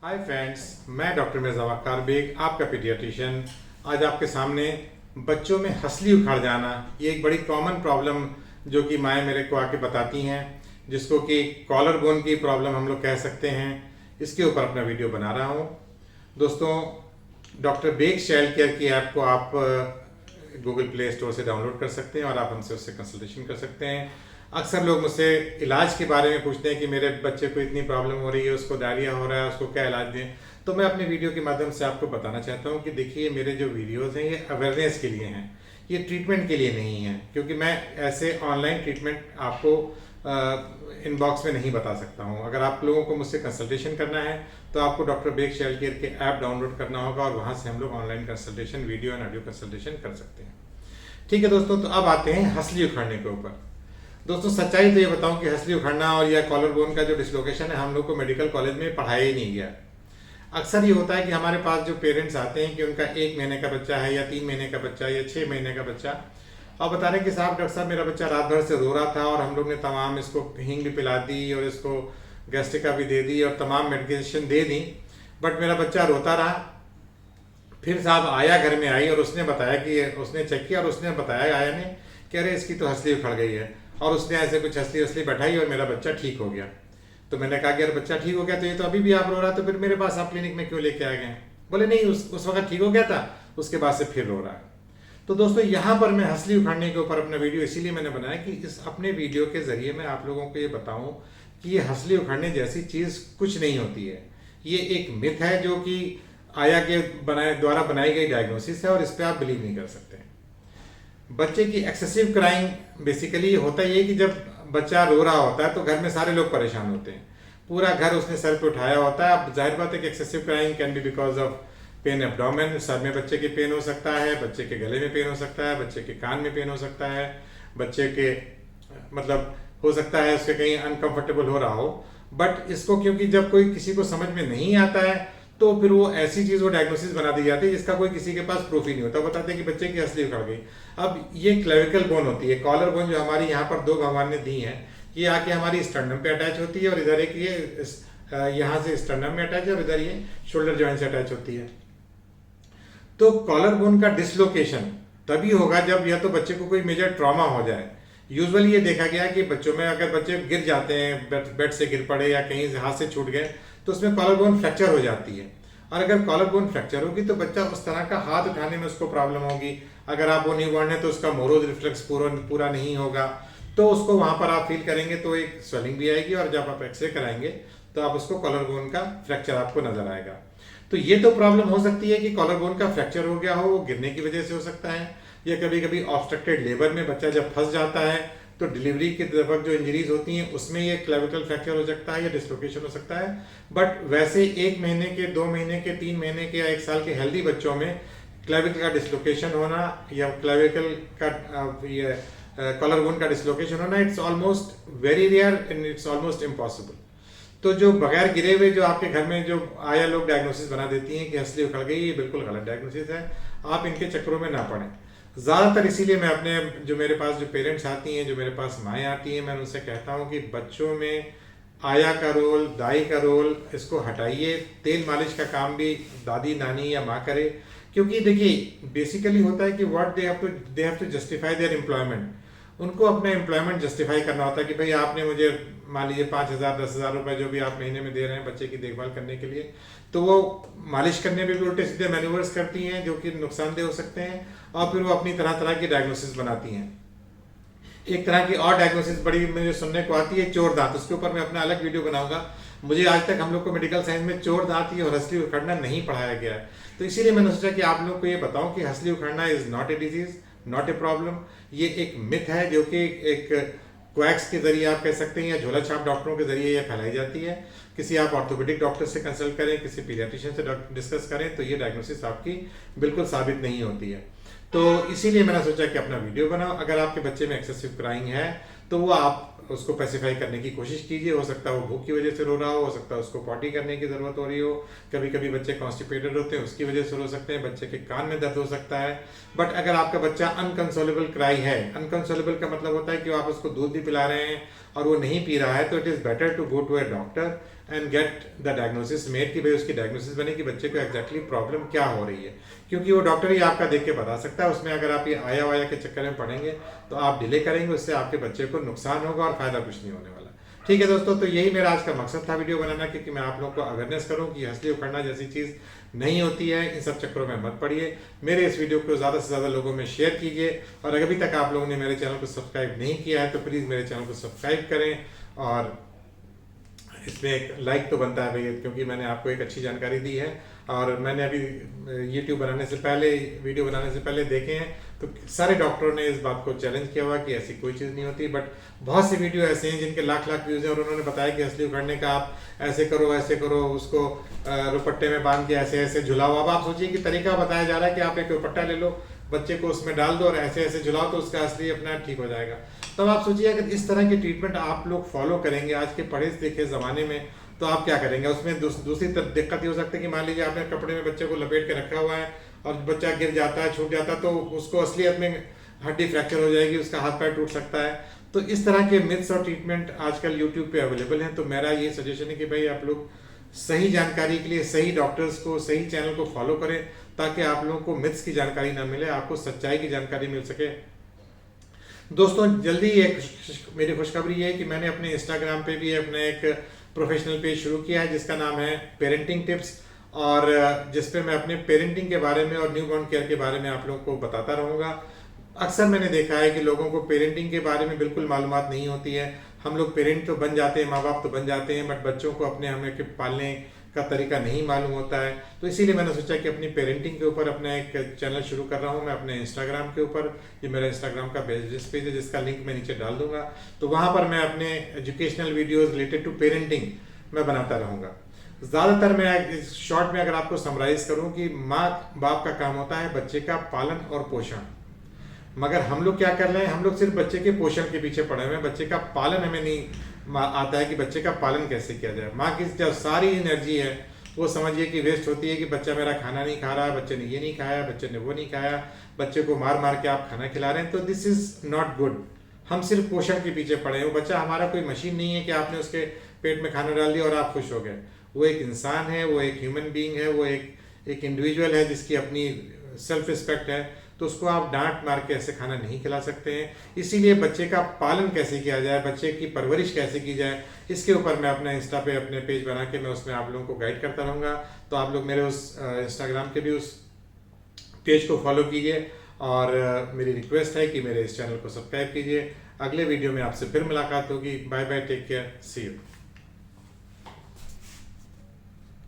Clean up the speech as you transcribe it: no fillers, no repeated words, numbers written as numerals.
Hi friends, मैं doctor Mirza वक़ार bag, आपका paediatrician. आज आपके सामने बच्चों में हंसली उखड़ जाना, ये एक बड़ी कॉमन प्रॉब्लम जो कि माएँ मेरे को आके बताती हैं, जिसको कि कॉलर बोन की प्रॉब्लम हम लोग कह सकते हैं। इसके ऊपर अपना वीडियो बना रहा हूँ। दोस्तों, डॉक्टर बेग चाइल्ड केयर की ऐप को आप गूगल प्ले स्टोर से डाउनलोड कर सकते हैं और आप हमसे उससे कंसल्टेशन कर सकते हैं। अक्सर लोग मुझसे इलाज के बारे में पूछते हैं कि मेरे बच्चे को इतनी प्रॉब्लम हो रही है, उसको डायरिया हो रहा है, उसको क्या इलाज दें। तो मैं अपने वीडियो के माध्यम से आपको बताना चाहता हूँ कि देखिए, मेरे जो वीडियोस हैं ये अवेयरनेस के लिए हैं, ये ट्रीटमेंट के लिए नहीं है, क्योंकि मैं ऐसे ऑनलाइन ट्रीटमेंट आपको इनबॉक्स में नहीं बता सकता हूँ। अगर आप लोगों को मुझसे कंसल्टेशन करना है तो आपको डॉक्टर बेग चाइल्ड केयर के ऐप डाउनलोड करना होगा और वहाँ से हम लोग online consultation, video and audio consultation कर सकते हैं। ठीक है दोस्तों, तो अब आते हैं हंसली उखड़ने के ऊपर। दोस्तों, सच्चाई तो ये बताऊं कि हंसली उखड़ना और या कॉलर बोन का जो डिसलोकेशन है, हम लोग को मेडिकल कॉलेज में पढ़ाया ही नहीं गया। अक्सर ये होता है कि हमारे पास जो पेरेंट्स आते हैं कि उनका 1 महीने का बच्चा है या 3 महीने का बच्चा या 6 महीने का बच्चा, और बता रहे हैं कि साहब, डॉक्टर साहब, मेरा बच्चा रात भर से रो रहा था और हम लोग ने तमाम इसको हींग भी पिला दी और इसको गैस्ट्रिका भी दे दी और तमाम मेडिकेशन दे दी, बट मेरा बच्चा रोता रहा। फिर साहब आया घर में आई और उसने बताया कि उसने चेक किया और उसने बताया, आया ने, कि अरे इसकी तो हंसली उखड़ गई है, और उसने ऐसे कुछ हंसली हंसली बैठाई और मेरा बच्चा ठीक हो गया। तो मैंने कहा कि यार, बच्चा ठीक हो गया तो ये तो अभी भी आप रो रहा, तो फिर मेरे पास आप क्लिनिक में क्यों लेके आ गए? बोले नहीं, उस वक्त ठीक हो गया था, उसके बाद से फिर रो रहा है। तो दोस्तों, यहाँ पर मैं हंसली उखाड़ने के ऊपर अपना वीडियो इसीलिए मैंने बनाया कि इस अपने वीडियो के जरिए मैं आप लोगों को ये बताऊं कि ये हंसली उखाड़ने जैसी चीज़ कुछ नहीं होती है। ये एक मिथ है जो कि आया के द्वारा बनाई गई डायग्नोसिस है और इस पर आप बिलीव नहीं कर सकते। बच्चे की एक्सेसिव क्राइंग बेसिकली होता ही है कि जब बच्चा रो रहा होता है तो घर में सारे लोग परेशान होते हैं, पूरा घर उसने सर पे उठाया होता है। अब जाहिर बात है कि excessive crying can be because of pen abdomen, sir में बच्चे के पेन हो सकता है, बच्चे के गले में पेन हो सकता है, बच्चे के कान में पेन हो सकता है, बच्चे के मतलब हो सकता है उसके कहीं अनकंफर्टेबल हो रहा हो। बट इसको क्योंकि जब कोई किसी को समझ में नहीं आता है तो फिर वो ऐसी चीज वो डायग्नोसिस बना दी जाती है जिसका कोई किसी के पास प्रूफ ही नहीं होता। बताते हैं कि बच्चे की हंसली उखड़ गई। अब ये क्लेविकल बोन होती है, कॉलर बोन जो हमारी यहाँ पर दो भगवान ने दी है, ये आके हमारी स्टर्नम पे अटैच होती है और इधर एक ये यहाँ से स्टर्नम में अटैच है और इधर ये शोल्डर जॉइंट से अटैच होती है। तो कॉलर बोन का डिसलोकेशन तभी होगा जब या तो बच्चे को कोई मेजर ट्रॉमा हो जाए। यूजुअली ये देखा गया कि बच्चों में अगर बच्चे गिर जाते हैं, बेड से गिर पड़े या कहीं से हाथ से छूट गए, तो उसमें कॉलर बोन फ्रैक्चर हो जाती है। और अगर कॉलर बोन फ्रैक्चर होगी तो बच्चा उस तरह का हाथ उठाने में उसको प्रॉब्लम होगी। अगर आप वो न्यूबॉर्न है तो उसका मोरोज रिफ्लेक्स पूरा नहीं होगा, तो उसको वहां पर आप फील करेंगे तो एक स्वेलिंग भी आएगी और जब आप एक्सरे कराएंगे तो आप उसको कॉलर बोन का फ्रैक्चर आपको नजर आएगा। तो ये तो प्रॉब्लम हो सकती है कि कॉलर बोन का फ्रैक्चर हो गया हो, वो गिरने की वजह से हो सकता है, या कभी कभी ऑब्स्ट्रक्टेड लेबर में बच्चा जब फंस जाता है तो डिलीवरी के वक्त जो इंजरीज होती हैं उसमें ये क्लेविकल फ्रैक्चर हो सकता है या डिसलोकेशन हो सकता है। बट वैसे 1 महीने के, 2 महीने के, 3 महीने के या 1 साल के हेल्दी बच्चों में क्लेविकल का डिसलोकेशन होना या क्लेविकल का कॉलर बोन का डिसलोकेशन होना, it's almost very rare and it's almost impossible. तो जो बगैर गिरे हुए जो आपके घर में जो आया लोग डायग्नोसिस बना देती हैं कि हंसली उखड़ गई, ये बिल्कुल गलत डायग्नोसिस है। आप इनके चक्करों में ना पड़ें। ज़्यादातर इसीलिए मैं अपने जो मेरे पास जो पेरेंट्स आती हैं, जो मेरे पास माएँ आती हैं, मैं उनसे कहता हूँ कि बच्चों में आया का रोल, दाई का रोल, इसको हटाइए। तेल मालिश का काम भी दादी, नानी या माँ करे, क्योंकि देखिए बेसिकली होता है कि what they have to justify their employment. उनको अपना एम्प्लॉयमेंट जस्टिफाई करना होता है कि भाई आपने मुझे मान लीजिए 5,000 10,000 रुपए जो भी आप महीने में दे रहे हैं बच्चे की देखभाल करने के लिए, तो वो मालिश करने में भी उल्टे सीधे मैन्यूवर्स करती हैं जो कि नुकसानदेह हो सकते हैं, और फिर वो अपनी तरह तरह की डायग्नोसिस बनाती हैं। एक तरह की और डायग्नोसिस बड़ी मुझे सुनने को आती है, चोर दांत। उसके ऊपर मैं अपना अलग वीडियो बनाऊंगा। मुझे आज तक हम लोग को मेडिकल साइंस में चोर दांत और हंसली उखड़ना नहीं पढ़ाया गया है, तो इसीलिए मैंने सोचा कि आप लोग को ये बताऊं कि हंसली उखड़ना is not a disease, not a problem. ये एक मिथ है जो कि एक क्वैक्स के जरिए आप कह सकते हैं या झोला छाप डॉक्टरों के जरिए ये फैलाई जाती है। किसी आप ऑर्थोपेडिक डॉक्टर से कंसल्ट करें, किसी पीडियाट्रिशियन से डिस्कस करें, तो ये डायग्नोसिस आपकी बिल्कुल साबित नहीं होती है। तो इसीलिए मैंने सोचा कि अपना वीडियो बनाओ। अगर आपके बच्चे में एक्सेसिव क्राइंग है तो वो आप उसको पैसिफाई करने की कोशिश कीजिए। हो सकता है वो भूख की वजह से रो रहा हो सकता है उसको पॉटी करने की जरूरत हो रही हो, कभी कभी बच्चे कॉन्स्टिपेटेड होते हैं उसकी वजह से रो सकते हैं, बच्चे के कान में दर्द हो सकता है। बट अगर आपका बच्चा अनकंसोलेबल क्राई है, अनकंसोलेबल का मतलब होता है कि आप उसको दूध भी पिला रहे हैं और वो नहीं पी रहा है, तो it is better to go to a doctor and get the diagnosis made कि भाई उसकी डायग्नोसिस बने कि बच्चे को एग्जैक्टली प्रॉब्लम क्या हो रही है, क्योंकि वो डॉक्टर ही आपका देख के बता सकता है। उसमें अगर आप ये आया वाया के चक्कर में पड़ेंगे तो आप डिले करेंगे, उससे आपके बच्चे को नुकसान होगा और फायदा कुछ नहीं होने वाला। ठीक है दोस्तों, तो यही मेरा आज का मकसद था वीडियो बनाना, क्योंकि मैं आप लोगों को अवेयरनेस करूं कि हंसली उखड़ना जैसी चीज़ नहीं होती है। इन सब चक्करों में मत पड़िए। मेरे इस वीडियो को ज़्यादा से ज़्यादा लोगों में शेयर कीजिए, और अगर अभी तक आप लोगों ने मेरे चैनल को सब्सक्राइब नहीं किया है तो प्लीज़ मेरे चैनल को सब्सक्राइब करें, और इसमें एक लाइक तो बनता है भैया, क्योंकि मैंने आपको एक अच्छी जानकारी दी है। और मैंने अभी यूट्यूब बनाने से पहले, वीडियो बनाने से पहले देखे हैं तो सारे डॉक्टरों ने इस बात को चैलेंज किया हुआ कि ऐसी कोई चीज़ नहीं होती। बट बहुत सी वीडियो ऐसे हैं जिनके लाख लाख व्यूज़ हैं, और उन्होंने बताया कि हंसली उखड़ने का आप ऐसे करो, उसको रुपट्टे में बांध के ऐसे ऐसे झुलाओ। अब आप सोचिए कि तरीका बताया जा रहा है कि आप एक रुपट्टा ले लो, बच्चे को उसमें डाल दो और ऐसे ऐसे झुलाओ तो उसका असली अपना ठीक हो जाएगा। तब आप सोचिए अगर इस तरह की ट्रीटमेंट आप लोग फॉलो करेंगे आज के पढ़े लिखे ज़माने में, तो आप क्या करेंगे। उसमें दूसरी दिक्कत ये हो सकती है कि मान लीजिए आपने कपड़े में बच्चे को लपेट के रखा हुआ है और बच्चा गिर जाता है, छूट जाता है, तो उसको असलियत में हड्डी फ्रैक्चर हो जाएगी, उसका हाथ पैर टूट सकता है। तो इस तरह के मिथ्स और ट्रीटमेंट आजकल यूट्यूब पे अवेलेबल हैं। तो मेरा ये सजेशन है कि भाई आप लोग सही जानकारी के लिए सही डॉक्टर्स को, सही चैनल को फॉलो करें, ताकि आप लोगों को मिथ्स की जानकारी ना मिले, आपको सच्चाई की जानकारी मिल सके। दोस्तों जल्दी एक मेरी खुशखबरी ये है कि मैंने अपने इंस्टाग्राम पे भी अपना एक प्रोफेशनल पेज शुरू किया है जिसका नाम है पेरेंटिंग टिप्स, और जिस पे मैं अपने पेरेंटिंग के बारे में और न्यूबॉर्न केयर के बारे में आप लोगों को बताता रहूँगा। अक्सर मैंने देखा है कि लोगों को पेरेंटिंग के बारे में बिल्कुल मालूमात नहीं होती है। हम लोग पेरेंट तो बन जाते हैं, माँ बाप तो बन जाते हैं, बट बच्चों को अपने हमें के पालने का तरीका नहीं मालूम होता है। तो इसीलिए मैंने सोचा कि अपनी पेरेंटिंग के ऊपर अपना एक चैनल शुरू कर रहा हूँ मैं अपने इंस्टाग्राम के ऊपर। ये मेरा इंस्टाग्राम का बिजनेस पेज है जिसका लिंक मैं नीचे डाल दूंगा। तो वहाँ पर मैं अपने educational videos related to parenting मैं बनाता रहूँगा। ज़्यादातर मैं इस शॉर्ट में अगर आपको समराइज करूँ कि माँ बाप का काम होता है बच्चे का पालन और पोषण, मगर हम लोग क्या कर रहे हैं, हम लोग सिर्फ बच्चे के पोषण के पीछे पड़े हुए हैं, बच्चे का पालन हमें नहीं आता है कि बच्चे का पालन कैसे किया जाए। माँ की जो सारी एनर्जी है वो समझिए कि वेस्ट होती है कि बच्चा मेरा खाना नहीं खा रहा, बच्चे ने ये नहीं खाया, बच्चे ने वो नहीं खाया, बच्चे को मार मार के आप खाना खिला रहे हैं। तो दिस इज़ नॉट गुड। हम सिर्फ पोषण के पीछे पड़े हैं। वो बच्चा हमारा कोई मशीन नहीं है कि आपने उसके पेट में खाना डाल दिया और आप खुश हो गए। वो एक इंसान है, वो एक ह्यूमन बीइंग है, वो एक इंडिविजुअल है जिसकी अपनी सेल्फ रिस्पेक्ट है। तो उसको आप डांट मार के ऐसे खाना नहीं खिला सकते हैं। इसीलिए बच्चे का पालन कैसे किया जाए, बच्चे की परवरिश कैसे की जाए, इसके ऊपर मैं अपने इंस्टा पे अपने पेज बना के मैं उसमें आप लोगों को गाइड करता रहूँगा। तो आप लोग मेरे उस इंस्टाग्राम के भी उस पेज को फॉलो कीजिए, और मेरी रिक्वेस्ट है कि मेरे इस चैनल को सब्सक्राइब कीजिए। अगले वीडियो में आपसे फिर मुलाकात होगी। Bye bye, take care, see you.